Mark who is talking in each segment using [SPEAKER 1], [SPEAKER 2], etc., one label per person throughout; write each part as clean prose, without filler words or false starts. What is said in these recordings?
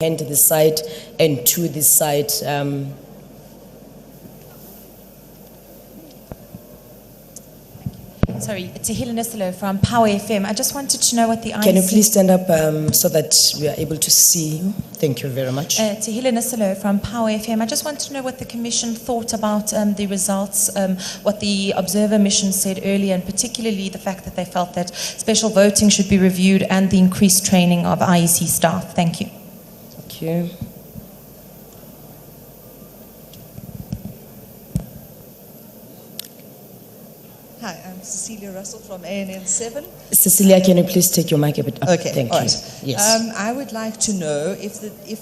[SPEAKER 1] behind the site and to the site.
[SPEAKER 2] Sorry, it's Helena Silo from Power FM. I just wanted to know what the IEC...
[SPEAKER 1] Can you please stand up so that we are able to see you? Thank you very much.
[SPEAKER 2] It's Helena Silo from Power FM. I just wanted to know what the Commission thought about the results, what the Observer Mission said earlier, and particularly the fact that they felt that special voting should be reviewed and the increased training of IEC staff. Thank you.
[SPEAKER 1] Thank you.
[SPEAKER 3] Hi, I'm Cecilia Russell from ANN7.
[SPEAKER 1] Cecilia, can you please take your mic a bit up?
[SPEAKER 3] Okay,
[SPEAKER 1] Thank
[SPEAKER 3] all
[SPEAKER 1] you.
[SPEAKER 3] right.
[SPEAKER 1] Yes.
[SPEAKER 3] I would like to know if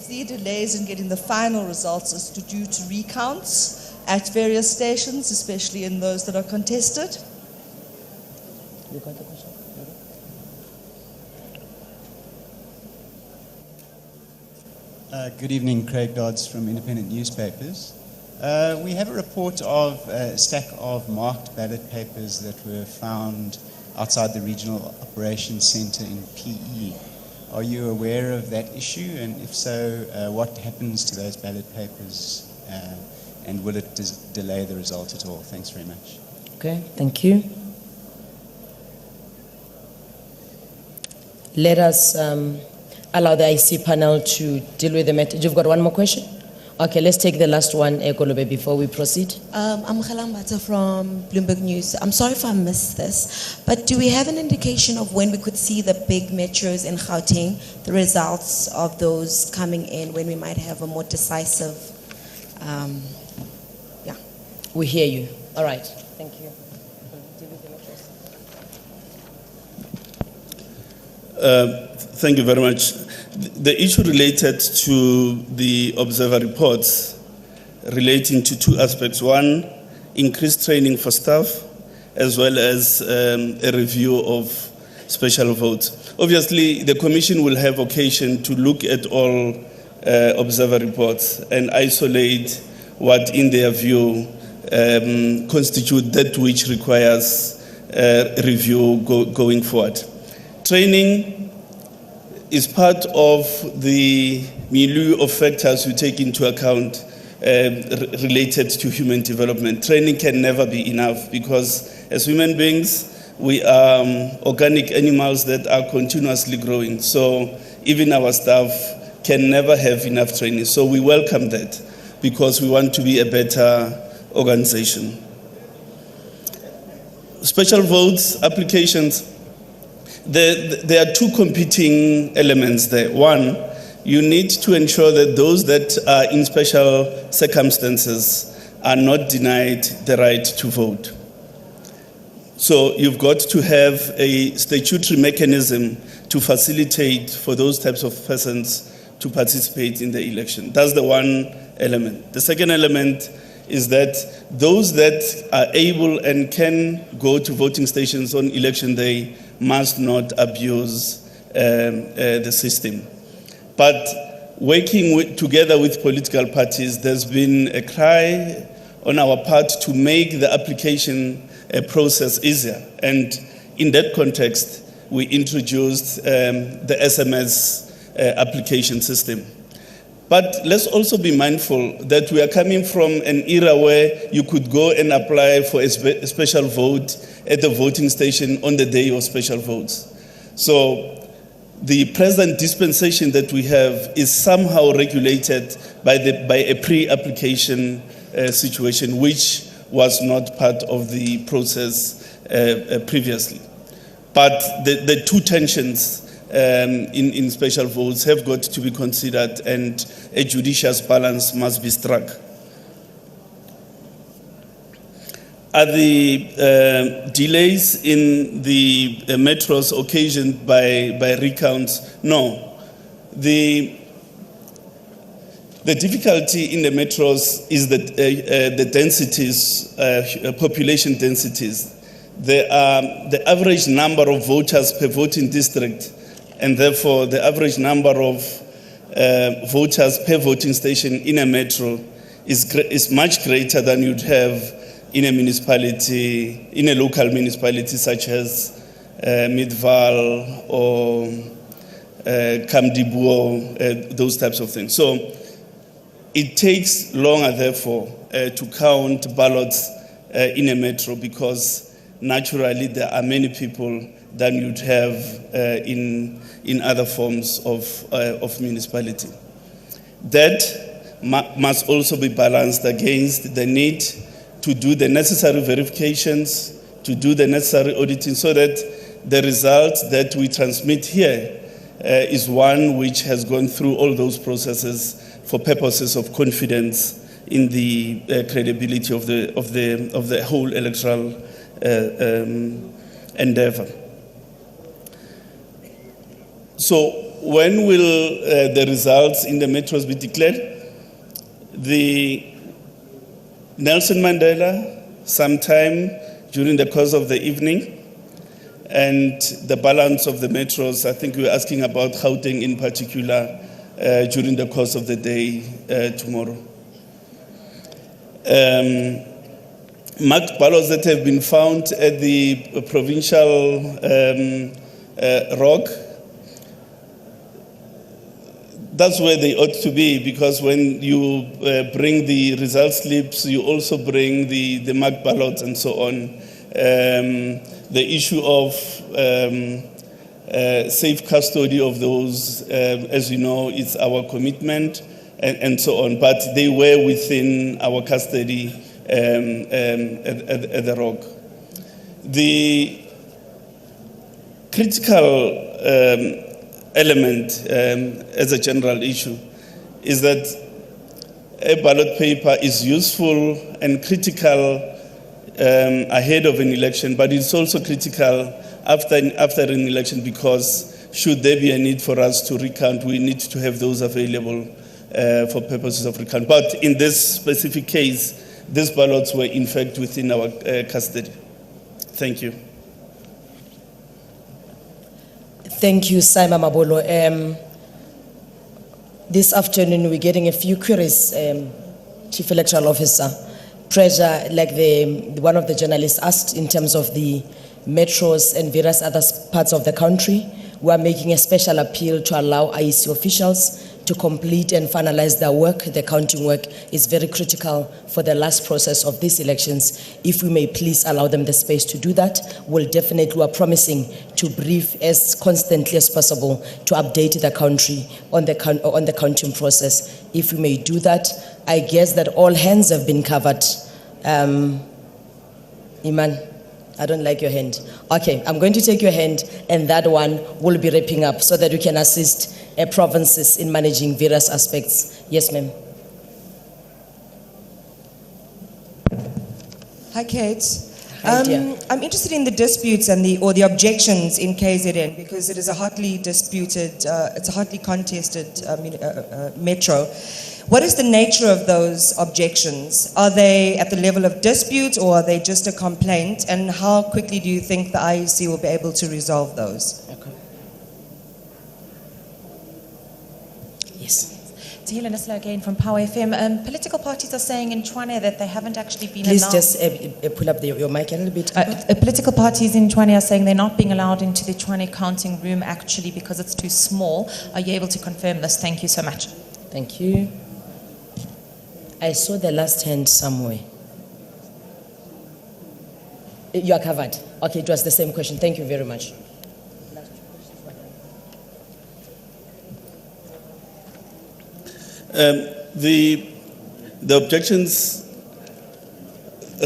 [SPEAKER 3] the delays in getting the final results is due to recounts at various stations, especially in those that are contested.
[SPEAKER 1] You got the question?
[SPEAKER 4] Good evening, Craig Dodds from Independent Newspapers. We have a report of a stack of marked ballot papers that were found outside the Regional Operations Centre in PE. Are you aware of that issue? And if so, what happens to those ballot papers? And will it delay the result at all? Thanks very much.
[SPEAKER 1] Okay, thank you. Let us allow the IEC panel to deal with the matter. You've got one more question? Okay, let's take the last one, Ekolobe, before we proceed.
[SPEAKER 5] I'm Khalambata from Bloomberg News. I'm sorry if I missed this, but do we have an indication of when we could see the big metros in Gauteng, the results of those coming in, when we might have a more decisive, yeah.
[SPEAKER 1] We hear you. All right, thank you. Deal with the metros.
[SPEAKER 6] Thank you very much. The issue related to the observer reports relating to two aspects. One, increased training for staff, as well as a review of special votes. Obviously, the Commission will have occasion to look at all observer reports and isolate what, in their view, constitute that which requires review going forward. Training is part of the milieu of factors we take into account related to human development. Training can never be enough because as human beings, we are organic animals that are continuously growing. So even our staff can never have enough training. So we welcome that because we want to be a better organization. Special votes, applications, there are two competing elements there. One, you need to ensure that those that are in special circumstances are not denied the right to vote. So you've got to have a statutory mechanism to facilitate for those types of persons to participate in the election. That's the one element. The second element is that those that are able and can go to voting stations on election day must not abuse the system. But working together with political parties, there's been a cry on our part to make the application process easier. And in that context, we introduced the SMS application system. But let's also be mindful that we are coming from an era where you could go and apply for a special vote at the voting station on the day of special votes. So the present dispensation that we have is somehow regulated by a pre-application situation, which was not part of the process previously. But the two tensions in special votes have got to be considered, and a judicious balance must be struck. Are the delays in the metros occasioned by recounts? No. The difficulty in the metros is that the densities, population densities. The average number of voters per voting district, and therefore the average number of voters per voting station in a metro is much greater than you'd have in a municipality, in a local municipality such as Midvaal or Kamdibuo, those types of things. So it takes longer, therefore, to count ballots in a metro because naturally there are many people than you'd have in other forms of municipality. That must also be balanced against the need to do the necessary verifications, to do the necessary auditing so that the result that we transmit here is one which has gone through all those processes for purposes of confidence in the credibility of the whole electoral endeavor. So when will the results in the metros be declared? The Nelson Mandela, sometime during the course of the evening, and the balance of the metros, I think we're asking about Gauteng in particular, during the course of the day tomorrow. Marked ballots that have been found at the provincial ROG, that's where they ought to be, because when you bring the result slips, you also bring the marked ballots and so on. The issue of safe custody of those, as you know, is our commitment and so on, but they were within our custody at the ROG. The critical element as a general issue is that a ballot paper is useful and critical ahead of an election, but it's also critical after an election because should there be a need for us to recount, we need to have those available for purposes of recount. But in this specific case, these ballots were in fact within our custody. Thank you.
[SPEAKER 1] Thank you, Simon Mabolo. This afternoon, we're getting a few queries, Chief Electoral Officer. Pressure, like one of the journalists asked, in terms of the metros and various other parts of the country. We are making a special appeal to allow IEC officials to complete and finalize their work. The counting work is very critical for the last process of these elections. If we may please allow them the space to do that, we are promising to brief as constantly as possible to update the country on the counting process. If we may do that, I guess that all hands have been covered. Iman, I don't like your hand. Okay, I'm going to take your hand, and that one will be wrapping up so that we can assist provinces in managing various aspects. Yes, ma'am.
[SPEAKER 7] Hi, Kate.
[SPEAKER 1] Hi, dear.
[SPEAKER 7] I'm interested in the disputes and the objections in KZN because it is a hotly disputed, it's a hotly contested metro. What is the nature of those objections? Are they at the level of dispute or are they just a complaint? And how quickly do you think the IEC will be able to resolve those?
[SPEAKER 1] Okay. Yes.
[SPEAKER 2] Tahila Nisla again from Power FM. Political parties are saying in Tshwane that they haven't actually been
[SPEAKER 1] Please
[SPEAKER 2] allowed.
[SPEAKER 1] just pull up your mic a little bit.
[SPEAKER 2] Political parties in Tshwane are saying they're not being allowed into the Tshwane counting room actually because it's too small. Are you able to confirm this? Thank you so much.
[SPEAKER 1] Thank you. I saw the last hand somewhere. You are covered. Okay, it was the same question. Thank you very much.
[SPEAKER 6] The objections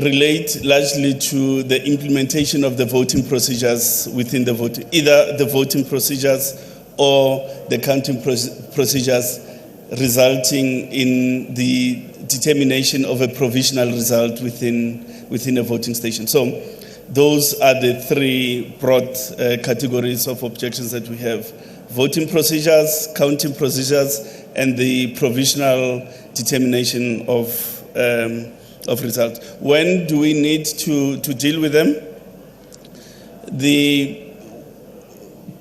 [SPEAKER 6] relate largely to the implementation of the voting procedures within the voting, either the voting procedures or the counting procedures resulting in the determination of a provisional result within a voting station. So those are the three broad categories of objections that we have: voting procedures, counting procedures, and the provisional determination of results. When do we need to deal with them? The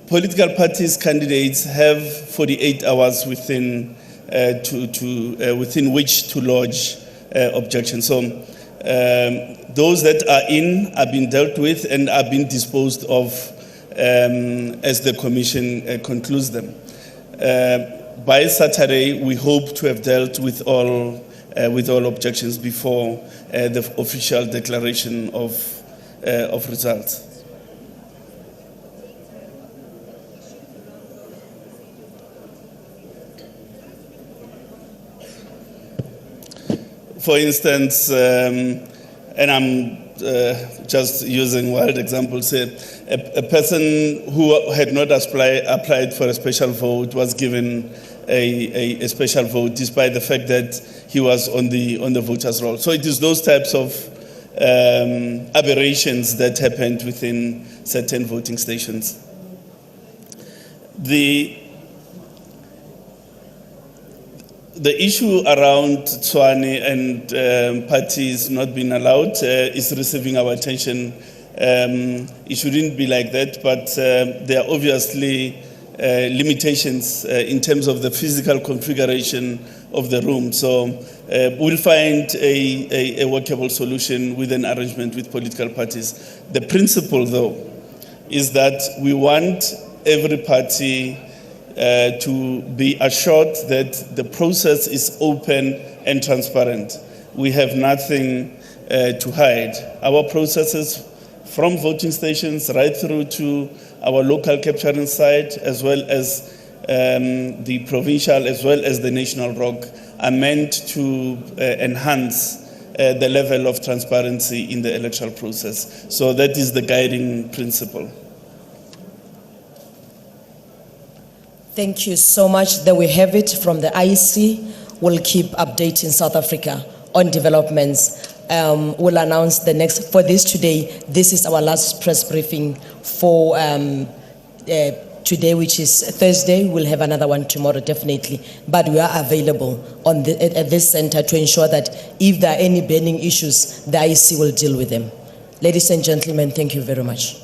[SPEAKER 6] political parties' candidates have 48 hours within which to lodge objections. So those that are being dealt with and are being disposed of as the Commission concludes them. by Saturday, we hope to have dealt with all objections before the official declaration of results. For instance, and I'm just using wild examples here, a person who had not applied for a special vote was given a special vote despite the fact that he was on the voters roll. So it is those types of aberrations that happened within certain voting stations. The issue around Tswane and parties not being allowed is receiving our attention. It shouldn't be like that, but there are obviously limitations in terms of the physical configuration of the room. So we'll find a workable solution with an arrangement with political parties. The principle, though, is that we want every party to be assured that the process is open and transparent. We have nothing to hide. Our processes from voting stations right through to our local capturing site, as well as the provincial, as well as the national ROC, are meant to enhance the level of transparency in the electoral process. So that is the guiding principle.
[SPEAKER 1] Thank you so much. There we have it from the IEC. We'll keep updating South Africa on developments. We'll announce the next, for this today, this is our last press briefing for today, which is Thursday. We'll have another one tomorrow, definitely. But we are available at this center to ensure that if there are any burning issues, the IEC will deal with them. Ladies and gentlemen, thank you very much.